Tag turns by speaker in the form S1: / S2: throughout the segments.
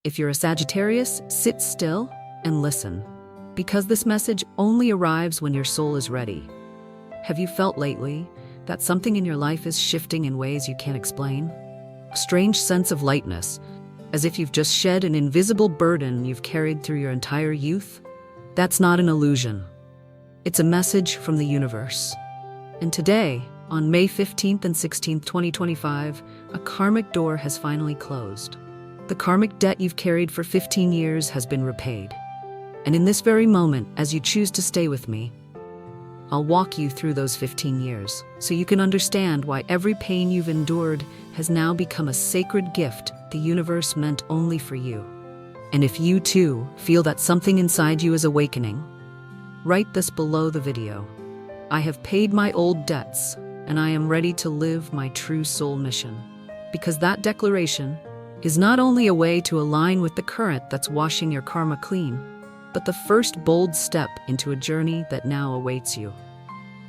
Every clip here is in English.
S1: If you're a Sagittarius, sit still and listen, because this message only arrives when your soul is ready. Have you felt lately that something in your life is shifting in ways you can't explain? A strange sense of lightness, as if you've just shed an invisible burden you've carried through your entire youth? That's not an illusion. It's a message from the universe. And today, on May 15th and 16th, 2025, a karmic door has finally closed. The karmic debt you've carried for 15 years has been repaid. And in this very moment, as you choose to stay with me, I'll walk you through those 15 years so you can understand why every pain you've endured has now become a sacred gift the universe meant only for you. And if you too feel that something inside you is awakening, write this below the video. I have paid my old debts, and I am ready to live my true soul mission. Because that declaration is not only a way to align with the current that's washing your karma clean, but the first bold step into a journey that now awaits you.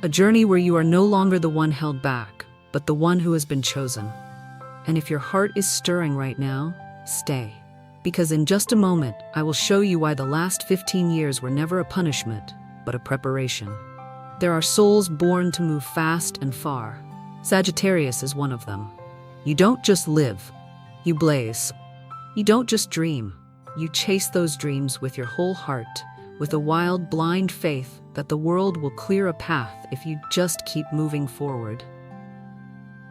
S1: A journey where you are no longer the one held back, but the one who has been chosen. And if your heart is stirring right now, stay. Because in just a moment, I will show you why the last 15 years were never a punishment, but a preparation. There are souls born to move fast and far. Sagittarius is one of them. You don't just live, you blaze. You don't just dream, you chase those dreams with your whole heart, with a wild, blind faith that the world will clear a path if you just keep moving forward.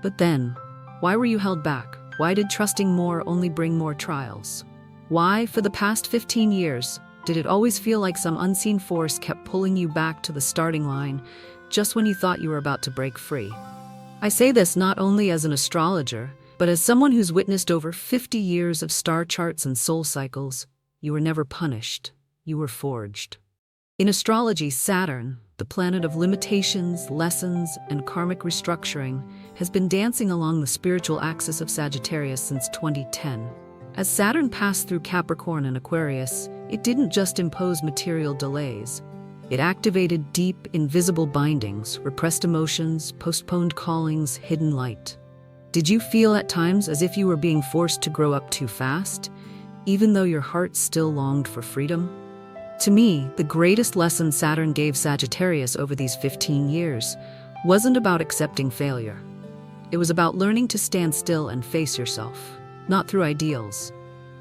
S1: But then, why were you held back? Why did trusting more only bring more trials? Why, for the past 15 years, did it always feel like some unseen force kept pulling you back to the starting line just when you thought you were about to break free? I say this not only as an astrologer, but as someone who's witnessed over 50 years of star charts and soul cycles. You were never punished, you were forged. In astrology, Saturn, the planet of limitations, lessons, and karmic restructuring, has been dancing along the spiritual axis of Sagittarius since 2010. As Saturn passed through Capricorn and Aquarius, it didn't just impose material delays. It activated deep, invisible bindings, repressed emotions, postponed callings, hidden light. Did you feel at times as if you were being forced to grow up too fast, even though your heart still longed for freedom? To me, the greatest lesson Saturn gave Sagittarius over these 15 years wasn't about accepting failure. It was about learning to stand still and face yourself, not through ideals,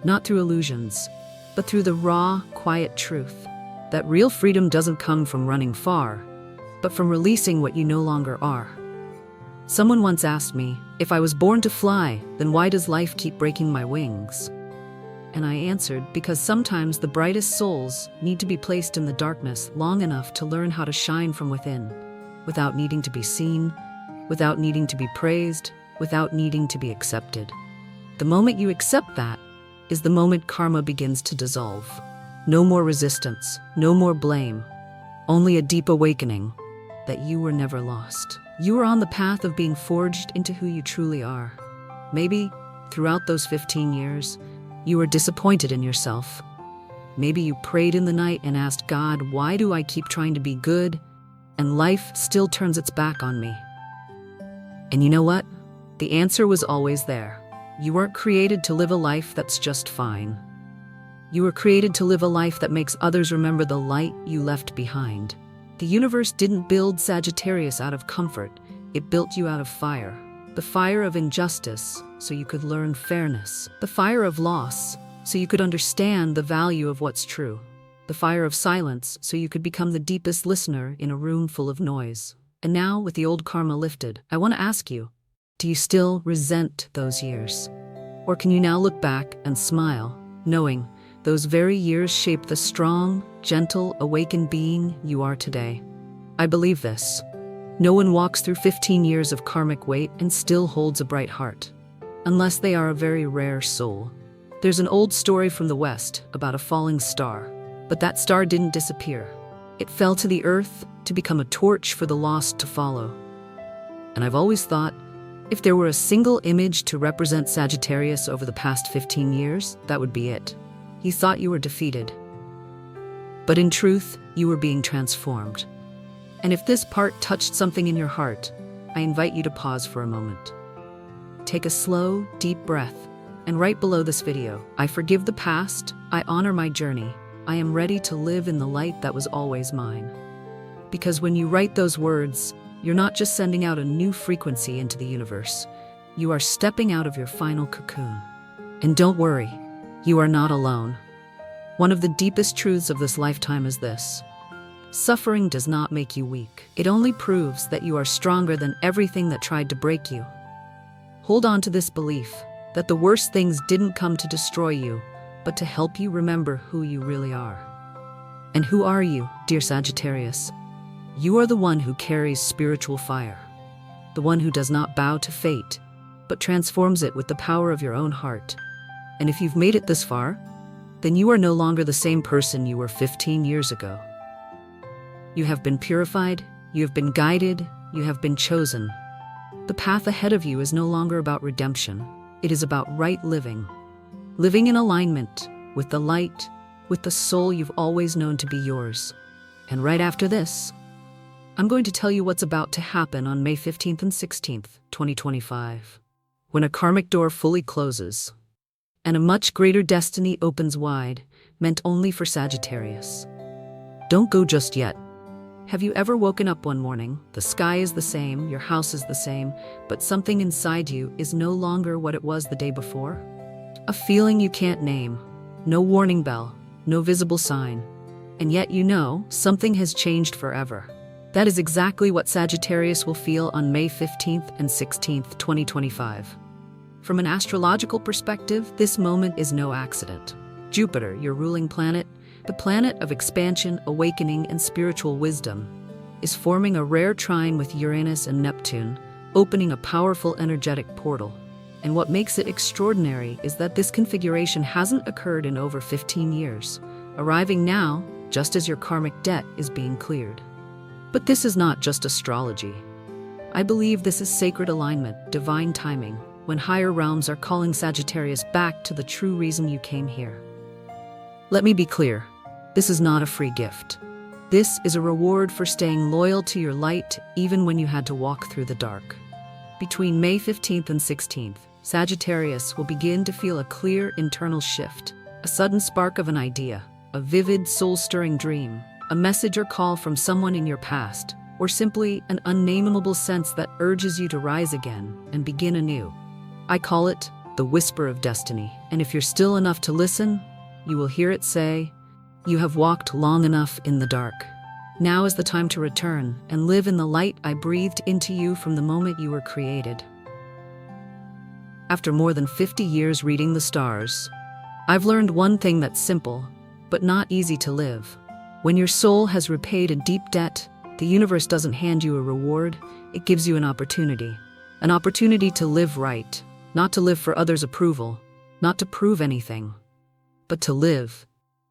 S1: not through illusions, but through the raw, quiet truth that real freedom doesn't come from running far, but from releasing what you no longer are. Someone once asked me, if I was born to fly, then why does life keep breaking my wings? And I answered, because sometimes the brightest souls need to be placed in the darkness long enough to learn how to shine from within, without needing to be seen, without needing to be praised, without needing to be accepted. The moment you accept that is the moment karma begins to dissolve. No more resistance, no more blame, only a deep awakening that you were never lost. You are on the path of being forged into who you truly are. Maybe, throughout those 15 years, you were disappointed in yourself. Maybe you prayed in the night and asked God, why do I keep trying to be good, and life still turns its back on me? And you know what? The answer was always there. You weren't created to live a life that's just fine. You were created to live a life that makes others remember the light you left behind. The universe didn't build Sagittarius out of comfort, it built you out of fire. The fire of injustice, so you could learn fairness. The fire of loss, so you could understand the value of what's true. The fire of silence, so you could become the deepest listener in a room full of noise. And now, with the old karma lifted, I want to ask you, do you still resent those years? Or can you now look back and smile, knowing those very years shaped the strong, gentle, awakened being you are today? I believe this. No one walks through 15 years of karmic weight and still holds a bright heart, unless they are a very rare soul. There's an old story from the West about a falling star, but that star didn't disappear. It fell to the earth to become a torch for the lost to follow. And I've always thought, if there were a single image to represent Sagittarius over the past 15 years, that would be it. You thought you were defeated, but in truth, you were being transformed. And if this part touched something in your heart, I invite you to pause for a moment. Take a slow, deep breath And right below this video, I forgive the past, I honor my journey, I am ready to live in the light that was always mine. Because when you write those words, you're not just sending out a new frequency into the universe, you are stepping out of your final cocoon. And don't worry, you are not alone. One of the deepest truths of this lifetime is this: suffering does not make you weak. It only proves that you are stronger than everything that tried to break you. Hold on to this belief that the worst things didn't come to destroy you, but to help you remember who you really are. And who are you, dear Sagittarius? You are the one who carries spiritual fire, the one who does not bow to fate, but transforms it with the power of your own heart. And if you've made it this far, then you are no longer the same person you were 15 years ago. You have been purified, you have been guided, you have been chosen. The path ahead of you is no longer about redemption. It is about right living. Living in alignment with the light, with the soul you've always known to be yours. And right after this, I'm going to tell you what's about to happen on May 15th and 16th, 2025. When a karmic door fully closes, and a much greater destiny opens wide, meant only for Sagittarius. Don't go just yet. Have you ever woken up one morning, the sky is the same, your house is the same, but something inside you is no longer what it was the day before? A feeling you can't name, no warning bell, no visible sign, and yet you know something has changed forever. That is exactly what Sagittarius will feel on May 15th and 16th, 2025. From an astrological perspective, this moment is no accident. Jupiter, your ruling planet, the planet of expansion, awakening, and spiritual wisdom, is forming a rare trine with Uranus and Neptune, opening a powerful energetic portal. And what makes it extraordinary is that this configuration hasn't occurred in over 15 years, arriving now just as your karmic debt is being cleared. But this is not just astrology. I believe this is sacred alignment, divine timing, when higher realms are calling Sagittarius back to the true reason you came here. Let me be clear, this is not a free gift. This is a reward for staying loyal to your light even when you had to walk through the dark. Between May 15th and 16th, Sagittarius will begin to feel a clear internal shift, a sudden spark of an idea, a vivid, soul-stirring dream, a message or call from someone in your past, or simply an unnameable sense that urges you to rise again and begin anew. I call it the whisper of destiny, and if you're still enough to listen, you will hear it say, "You have walked long enough in the dark. Now is the time to return and live in the light I breathed into you from the moment you were created." After more than 50 years reading the stars, I've learned one thing that's simple, but not easy to live. When your soul has repaid a deep debt, the universe doesn't hand you a reward, it gives you an opportunity. An opportunity to live right, not to live for others' approval, not to prove anything, but to live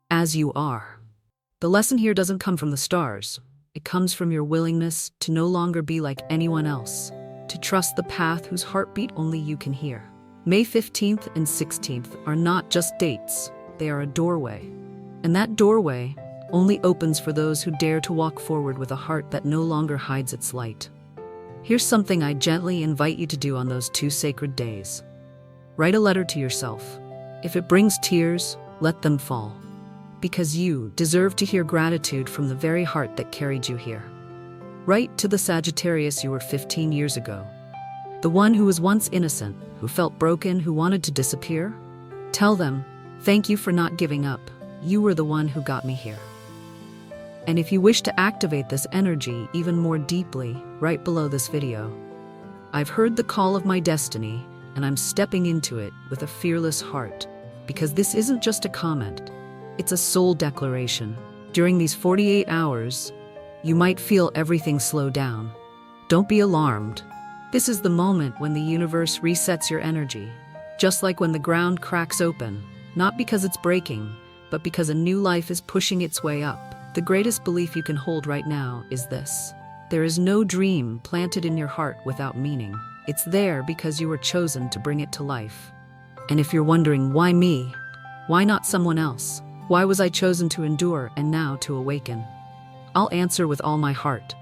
S1: as you are. The lesson here doesn't come from the stars. It comes from your willingness to no longer be like anyone else, to trust the path whose heartbeat only you can hear. May 15th and 16th are not just dates, they are a doorway. And that doorway only opens for those who dare to walk forward with a heart that no longer hides its light. Here's something I gently invite you to do on those two sacred days. Write a letter to yourself. If it brings tears, let them fall. Because you deserve to hear gratitude from the very heart that carried you here. Write to the Sagittarius you were 15 years ago. The one who was once innocent, who felt broken, who wanted to disappear. Tell them, "Thank you for not giving up. You were the one who got me here." And if you wish to activate this energy even more deeply, right below this video, I've heard the call of my destiny, and I'm stepping into it with a fearless heart. Because this isn't just a comment, it's a soul declaration. During these 48 hours, you might feel everything slow down. Don't be alarmed. This is the moment when the universe resets your energy, just like when the ground cracks open, not because it's breaking, but because a new life is pushing its way up. The greatest belief you can hold right now is this: there is no dream planted in your heart without meaning. It's there because you were chosen to bring it to life. And if you're wondering, why me? Why not someone else? Why was I chosen to endure and now to awaken? I'll answer with all my heart.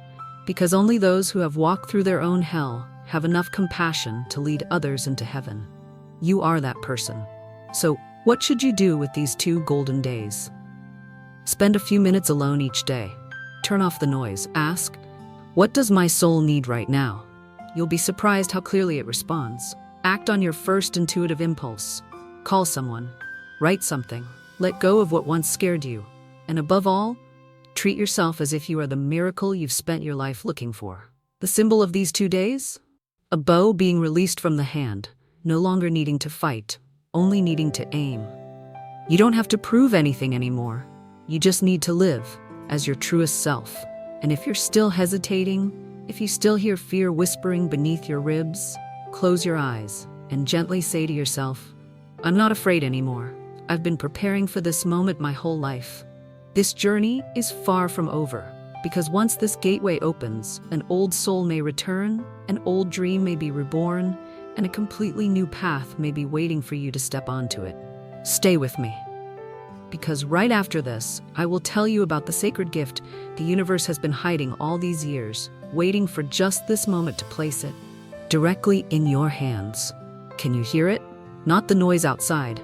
S1: Because only those who have walked through their own hell have enough compassion to lead others into heaven. You are that person. So, what should you do with these 2 golden days? Spend a few minutes alone each day. Turn off the noise. Ask, what does my soul need right now? You'll be surprised how clearly it responds. Act on your first intuitive impulse. Call someone. Write something. Let go of what once scared you. And above all, treat yourself as if you are the miracle you've spent your life looking for. The symbol of these 2 days? A bow being released from the hand, no longer needing to fight, only needing to aim. You don't have to prove anything anymore. You just need to live as your truest self. And if you're still hesitating, if you still hear fear whispering beneath your ribs, close your eyes and gently say to yourself, I'm not afraid anymore. I've been preparing for this moment my whole life. This journey is far from over, because once this gateway opens, an old soul may return, an old dream may be reborn, and a completely new path may be waiting for you to step onto it. Stay with me, because right after this, I will tell you about the sacred gift the universe has been hiding all these years, waiting for just this moment to place it directly in your hands. Can you hear it? Not the noise outside,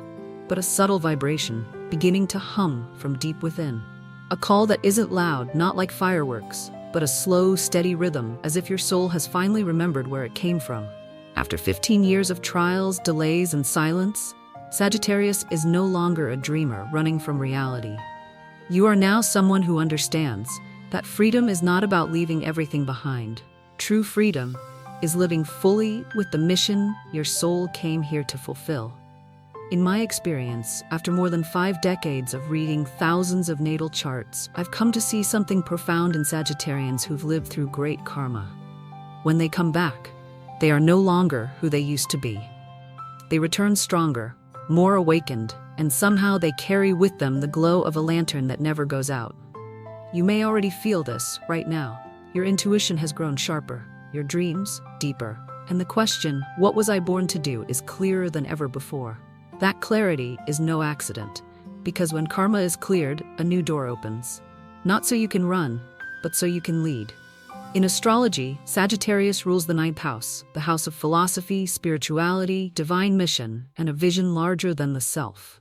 S1: but a subtle vibration beginning to hum from deep within. A call that isn't loud, not like fireworks, but a slow, steady rhythm, as if your soul has finally remembered where it came from. After 15 years of trials, delays, and silence, Sagittarius is no longer a dreamer running from reality. You are now someone who understands that freedom is not about leaving everything behind. True freedom is living fully with the mission your soul came here to fulfill. In my experience, after more than 5 decades of reading thousands of natal charts, I've come to see something profound in Sagittarians who've lived through great karma. When they come back, they are no longer who they used to be. They return stronger, more awakened, and somehow they carry with them the glow of a lantern that never goes out. You may already feel this right now. Your intuition has grown sharper, your dreams deeper, and the question, what was I born to do, is clearer than ever before. That clarity is no accident, because when karma is cleared, a new door opens. Not so you can run, but so you can lead. In astrology, Sagittarius rules the 9th house, the house of philosophy, spirituality, divine mission, and a vision larger than the self.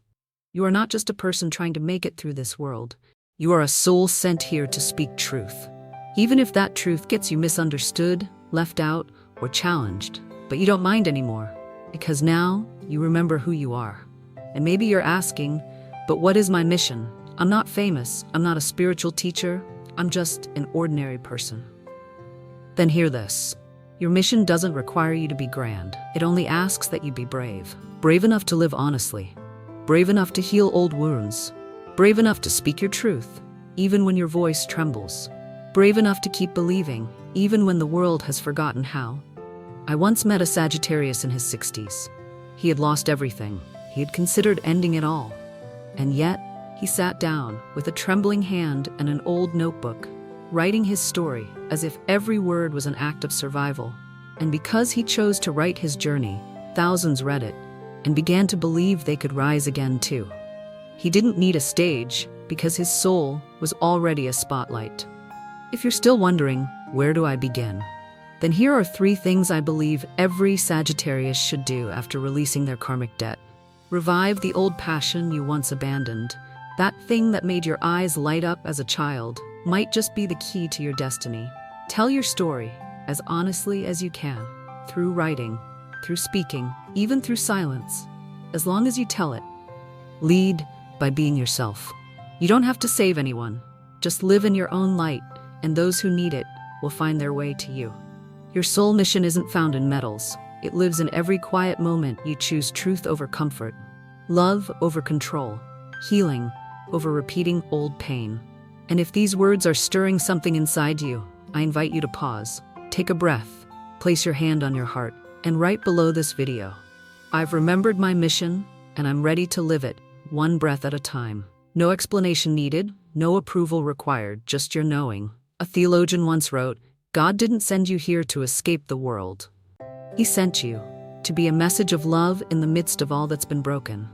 S1: You are not just a person trying to make it through this world. You are a soul sent here to speak truth. Even if that truth gets you misunderstood, left out, or challenged, but you don't mind anymore, because now you remember who you are. And maybe you're asking, but what is my mission? I'm not famous, I'm not a spiritual teacher, I'm just an ordinary person. Then hear this. Your mission doesn't require you to be grand. It only asks that you be brave. Brave enough to live honestly. Brave enough to heal old wounds. Brave enough to speak your truth, even when your voice trembles. Brave enough to keep believing, even when the world has forgotten how. I once met a Sagittarius in his 60s. He had lost everything. He had considered ending it all. And yet, he sat down with a trembling hand and an old notebook, writing his story as if every word was an act of survival. And because he chose to write his journey, thousands read it and began to believe they could rise again too. He didn't need a stage because his soul was already a spotlight. If you're still wondering, where do I begin? Then here are 3 things I believe every Sagittarius should do after releasing their karmic debt. Revive the old passion you once abandoned. That thing that made your eyes light up as a child might just be the key to your destiny. Tell your story as honestly as you can, through writing, through speaking, even through silence. As long as you tell it, lead by being yourself. You don't have to save anyone. Just live in your own light, and those who need it will find their way to you. Your soul mission isn't found in medals. It lives in every quiet moment you choose truth over comfort, love over control, healing over repeating old pain. And if these words are stirring something inside you, I invite you to pause, take a breath, place your hand on your heart, and right below this video, I've remembered my mission, and I'm ready to live it, one breath at a time. No explanation needed, no approval required, just your knowing. A theologian once wrote, God didn't send you here to escape the world. He sent you to be a message of love in the midst of all that's been broken.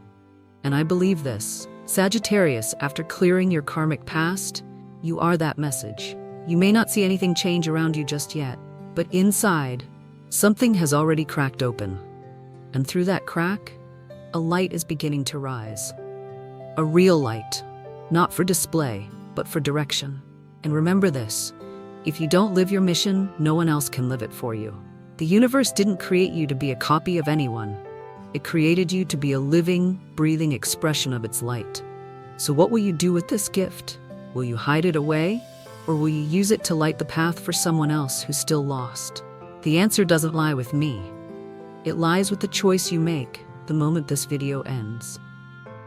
S1: And I believe this. Sagittarius, after clearing your karmic past, you are that message. You may not see anything change around you just yet, but inside, something has already cracked open. And through that crack, a light is beginning to rise. A real light, not for display, but for direction. And remember this, if you don't live your mission, no one else can live it for you. The universe didn't create you to be a copy of anyone. It created you to be a living, breathing expression of its light. So what will you do with this gift? Will you hide it away? Or will you use it to light the path for someone else who's still lost? The answer doesn't lie with me. It lies with the choice you make the moment this video ends.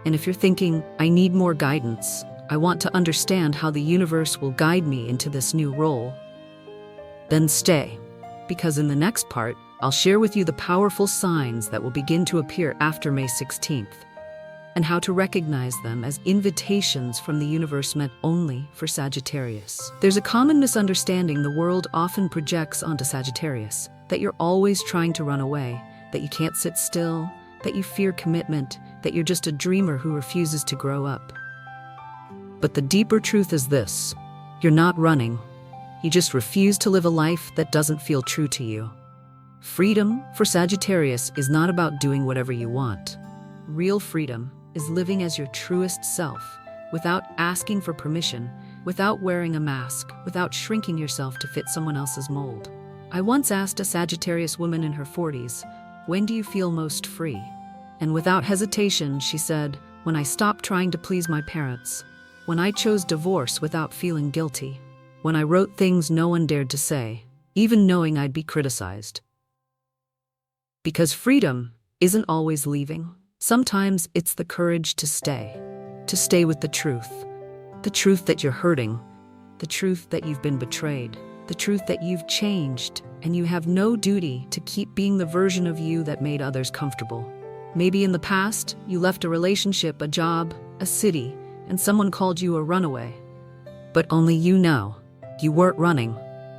S1: And if you're thinking, I need more guidance, I want to understand how the universe will guide me into this new role, then stay, because in the next part, I'll share with you the powerful signs that will begin to appear after May 16th, and how to recognize them as invitations from the universe meant only for Sagittarius. There's a common misunderstanding the world often projects onto Sagittarius, that you're always trying to run away, that you can't sit still, that you fear commitment, that you're just a dreamer who refuses to grow up. But the deeper truth is this: you're not running. You just refuse to live a life that doesn't feel true to you. Freedom for Sagittarius is not about doing whatever you want. Real freedom is living as your truest self, without asking for permission, without wearing a mask, without shrinking yourself to fit someone else's mold. I once asked a Sagittarius woman in her 40s, "When do you feel most free?" And without hesitation, she said, "When I stopped trying to please my parents. When I chose divorce without feeling guilty. When I wrote things no one dared to say, even knowing I'd be criticized." Because freedom isn't always leaving. Sometimes it's the courage to stay with the truth that you're hurting, the truth that you've been betrayed, the truth that you've changed, and you have no duty to keep being the version of you that made others comfortable. Maybe in the past, you left a relationship, a job, a city, and someone called you a runaway. But only you know, you weren't running.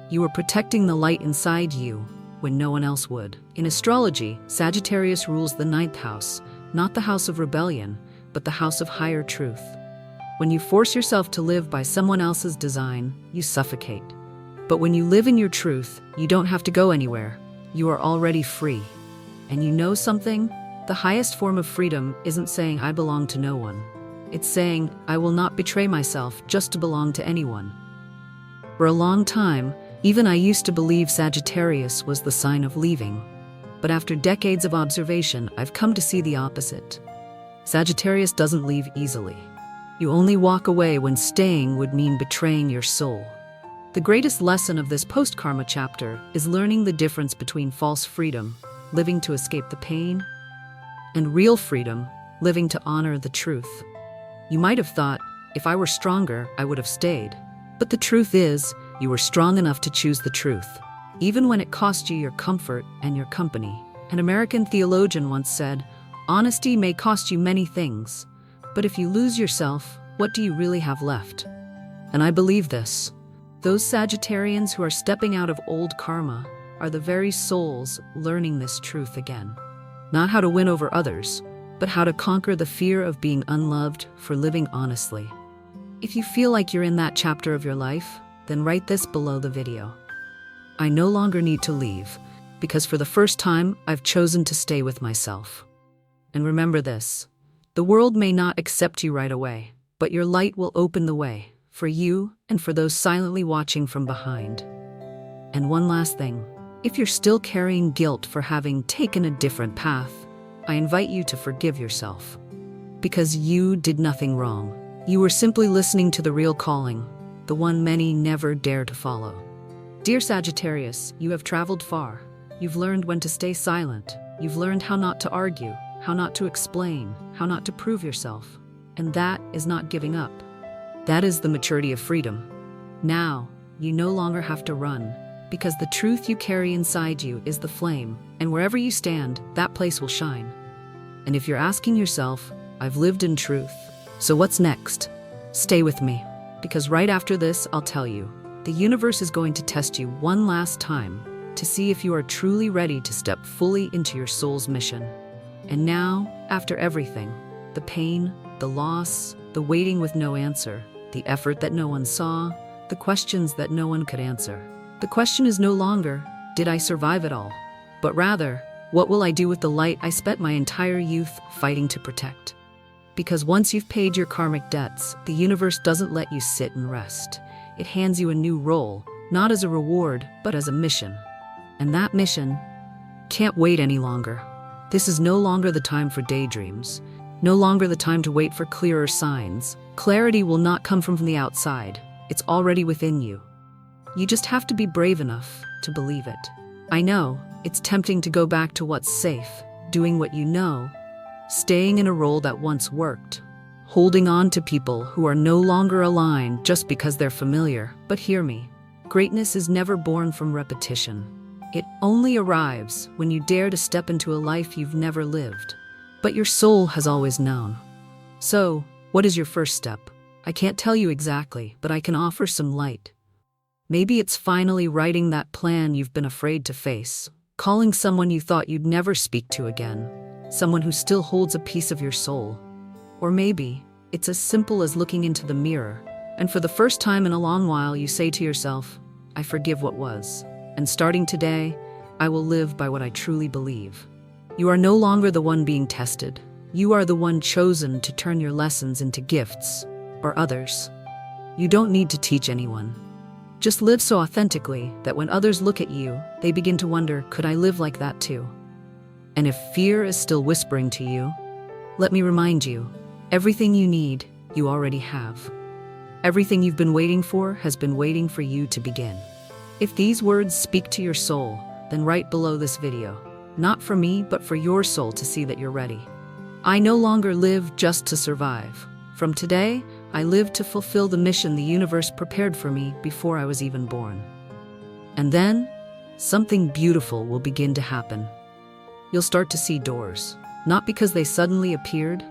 S1: You were protecting the light inside you when no one else would. In astrology, Sagittarius rules the 9th house, not the house of rebellion, but the house of higher truth. When you force yourself to live by someone else's design, you suffocate. But when you live in your truth, you don't have to go anywhere. You are already free. And you know something? The highest form of freedom isn't saying I belong to no one. It's saying I will not betray myself just to belong to anyone. For a long time, even I used to believe Sagittarius was the sign of leaving. But after decades of observation, I've come to see the opposite. Sagittarius doesn't leave easily. You only walk away when staying would mean betraying your soul. The greatest lesson of this post-karma chapter is learning the difference between false freedom, living to escape the pain, and real freedom, living to honor the truth. You might have thought, if I were stronger, I would have stayed. But the truth is, you were strong enough to choose the truth, even when it cost you your comfort and your company. An American theologian once said, "Honesty may cost you many things, but if you lose yourself, what do you really have left?" And I believe this. Those Sagittarians who are stepping out of old karma are the very souls learning this truth again. Not how to win over others, but how to conquer the fear of being unloved for living honestly. If you feel like you're in that chapter of your life, then write this below the video. I no longer need to leave, because for the first time, I've chosen to stay with myself. And remember this, the world may not accept you right away, but your light will open the way for you and for those silently watching from behind. And one last thing, if you're still carrying guilt for having taken a different path, I invite you to forgive yourself. Because you did nothing wrong. You were simply listening to the real calling, the one many never dare to follow. Dear Sagittarius, you have traveled far. You've learned when to stay silent. You've learned how not to argue, how not to explain, how not to prove yourself. And that is not giving up. That is the maturity of freedom. Now, you no longer have to run, because the truth you carry inside you is the flame, and wherever you stand, that place will shine. And if you're asking yourself, I've lived in truth, so what's next? Stay with me, because right after this, I'll tell you, the universe is going to test you one last time to see if you are truly ready to step fully into your soul's mission. And now, after everything, the pain, the loss, the waiting with no answer, the effort that no one saw, the questions that no one could answer. The question is no longer, did I survive it all? But rather, What will I do with the light I spent my entire youth fighting to protect? Because once you've paid your karmic debts, the universe doesn't let you sit and rest. It hands you a new role, not as a reward, but as a mission. And that mission can't wait any longer. This is no longer the time for daydreams, no longer the time to wait for clearer signs. Clarity will not come from the outside. It's already within you. You just have to be brave enough to believe it. I know, it's tempting to go back to what's safe, doing what you know, staying in a role that once worked, holding on to people who are no longer aligned just because they're familiar. But hear me, greatness is never born from repetition. It only arrives when you dare to step into a life you've never lived, but your soul has always known. So, what is your first step? I can't tell you exactly, but I can offer some light. Maybe it's finally writing that plan you've been afraid to face, calling someone you thought you'd never speak to again, someone who still holds a piece of your soul. Or maybe it's as simple as looking into the mirror, and for the first time in a long while you say to yourself, I forgive what was, and starting today, I will live by what I truly believe. You are no longer the one being tested. You are the one chosen to turn your lessons into gifts for others. You don't need to teach anyone. Just live so authentically that when others look at you, they begin to wonder, could I live like that too? And if fear is still whispering to you, let me remind you, everything you need, you already have. Everything you've been waiting for has been waiting for you to begin. If these words speak to your soul, then write below this video. Not for me, but for your soul to see that you're ready. I no longer live just to survive. From today, I live to fulfill the mission the universe prepared for me before I was even born. And then, something beautiful will begin to happen. You'll start to see doors, not because they suddenly appeared,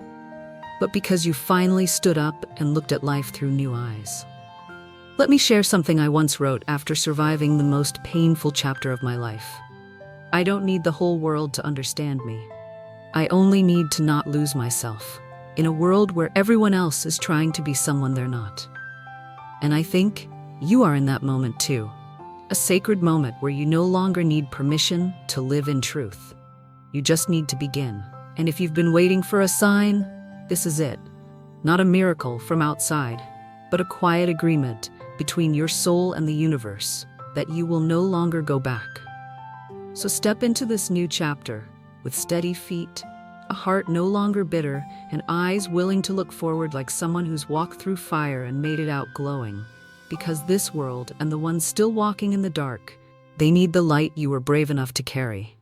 S1: but because you finally stood up and looked at life through new eyes. Let me share something I once wrote after surviving the most painful chapter of my life. I don't need the whole world to understand me. I only need to not lose myself in a world where everyone else is trying to be someone they're not. And I think you are in that moment too. A sacred moment where you no longer need permission to live in truth. You just need to begin. And if you've been waiting for a sign, this is it. Not a miracle from outside, but a quiet agreement between your soul and the universe that you will no longer go back. So step into this new chapter with steady feet, a heart no longer bitter, and eyes willing to look forward like someone who's walked through fire and made it out glowing. Because this world and the ones still walking in the dark, they need the light you were brave enough to carry.